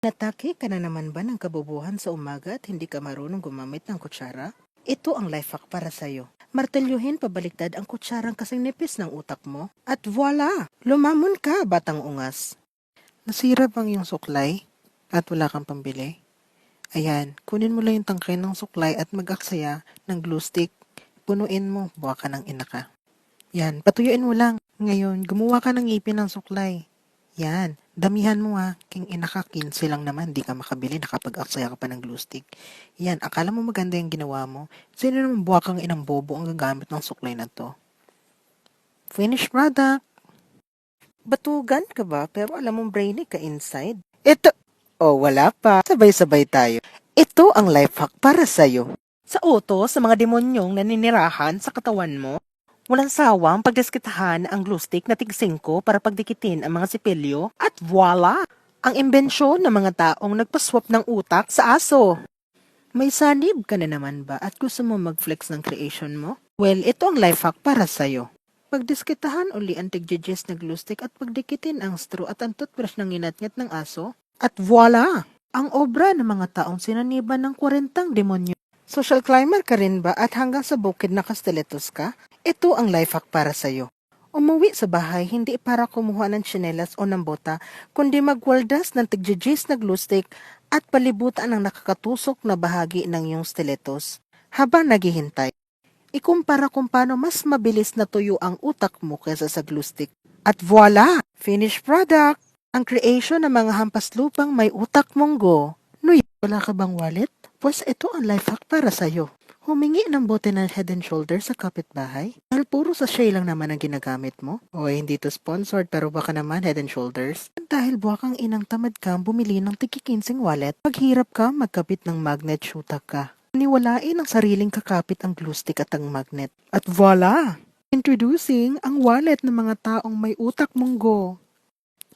Natake ka na naman ba ng kabubuhan sa umaga at hindi ka marunong gumamit ng kutsara? Ito ang life hack para sa'yo. Martelyuhin pabaliktad ang kutsarang kasing nipis ng utak mo at voila! Lumamon ka, batang ungas! Nasira bang yung suklay at wala kang pambili? Ayan, kunin mo lang yung tangkay ng suklay at mag-aksaya ng glue stick. Punuin mo, buwa ka ng ina ka. Yan, patuyuin mo lang. Ngayon, gumawa ka ng ngipin ng suklay. Yan, damihan mo king ina ka, 15 lang naman, di ka makabili, nakapag-aksaya ka pa ng glue stick. Yan, akala mo maganda yung ginawa mo. Sino naman buwa kang inang bobo ang gagamit ng suklay na to? Finished product! Batugan ka ba, pero alam mong brainy ka inside? Ito, wala pa. Sabay-sabay tayo. Ito ang life hack para sa'yo. Sa utos sa mga demonyong naninirahan sa katawan mo, walang sawang pagdeskitahan ang glue stick na tig-5 para pagdikitin ang mga sipilyo at voila! Ang imbensyon ng mga taong nagpaswap ng utak sa aso. May sanib ka na naman ba at gusto mo mag-flex ng creation mo? Well, ito ang life hack para sa'yo. Pagdiskitahan uli ang tig-judges na glue stick at pagdikitin ang straw at ang toothbrush ng inatngat ng aso at voila! Ang obra ng mga taong sinaniban ng 40 demonyo. Social climber ka rin ba at hanggang sa bukid nakasteletos ka? Ito ang life hack para sa'yo. Umuwi sa bahay hindi para kumuha ng tsinelas o ng bota, kundi magwaldas ng tigjijis na glue stick at palibutan ang nakakatusok na bahagi ng iyong stilettos. Habang naghihintay, ikumpara kung paano mas mabilis na tuyo ang utak mo kaysa sa glue stick. At voila! Finished product! Ang creation ng mga hampas lupang may utak monggo. Wala ka bang wallet? Pues ito ang life hack para sa'yo. Humingi ng bote ng Head and Shoulders sa kapitbahay? Dahil puro sachet lang naman ang ginagamit mo? O hindi to sponsored pero baka naman Head and Shoulders? Dahil buwak ang inang tamad kang bumili ng tiki-15 wallet, paghirap ka magkapit ng magnet shootak ka. Niwalain ang sariling kakapit ang glue stick at ang magnet. At voila! Introducing ang wallet ng mga taong may utak monggo.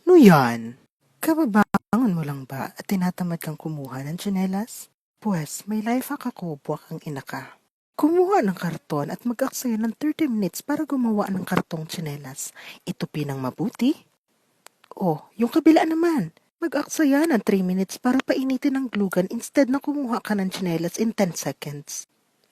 Yan? Kababangon mo lang ba at tinatamad kang kumuha ng tsinelas? Pues, may life hack ako, buwak ang ina ka. Kumuha ng karton at mag-aksaya ng 30 minutes para gumawa ng kartong tsinelas. Ito pinang mabuti. Yung kabila naman. Mag-aksaya ng 3 minutes para painitin ng glue gun instead na kumuha ka ng tsinelas in 10 seconds.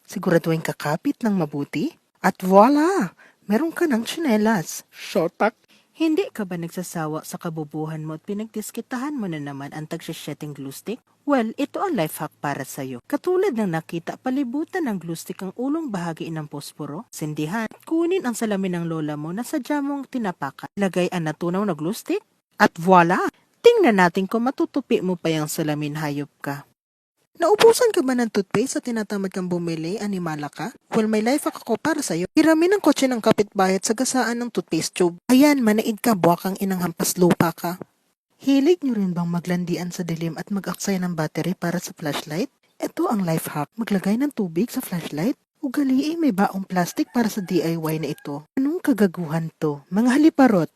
Siguraduhin kakapit ng mabuti. At voila! Meron ka ng tsinelas. Shotak! Hindi ka ba nagsasawa sa kabubuhan mo at pinagdiskitahan mo na naman ang tag-setting glue stick? Well, ito ang life hack para sa'yo. Katulad ng nakita, palibutan ng glue stick ang ulong bahagi ng posporo, sindihan, kunin ang salamin ng lola mo na sadya mong tinapakan. Lagay ang natunaw na glue stick, at voila! Tingnan natin kung matutupi mo pa yung salamin, hayop ka. Naubusan ka ba ng toothpaste at tinatamad kang bumili, animala ka? Well, may life hack ako para sa'yo. Hiramin ang kotse ng kapitbahay at sagasaan ng toothpaste tube. Ayan, manaid ka, buwakang inang hampas lupa ka. Hilig nyo rin bang maglandian sa dilim at mag-aksay ng battery para sa flashlight? Ito ang life hack, maglagay ng tubig sa flashlight. Ugaliin may baong plastic para sa DIY na ito. Anong kagaguhan to? Mga haliparot!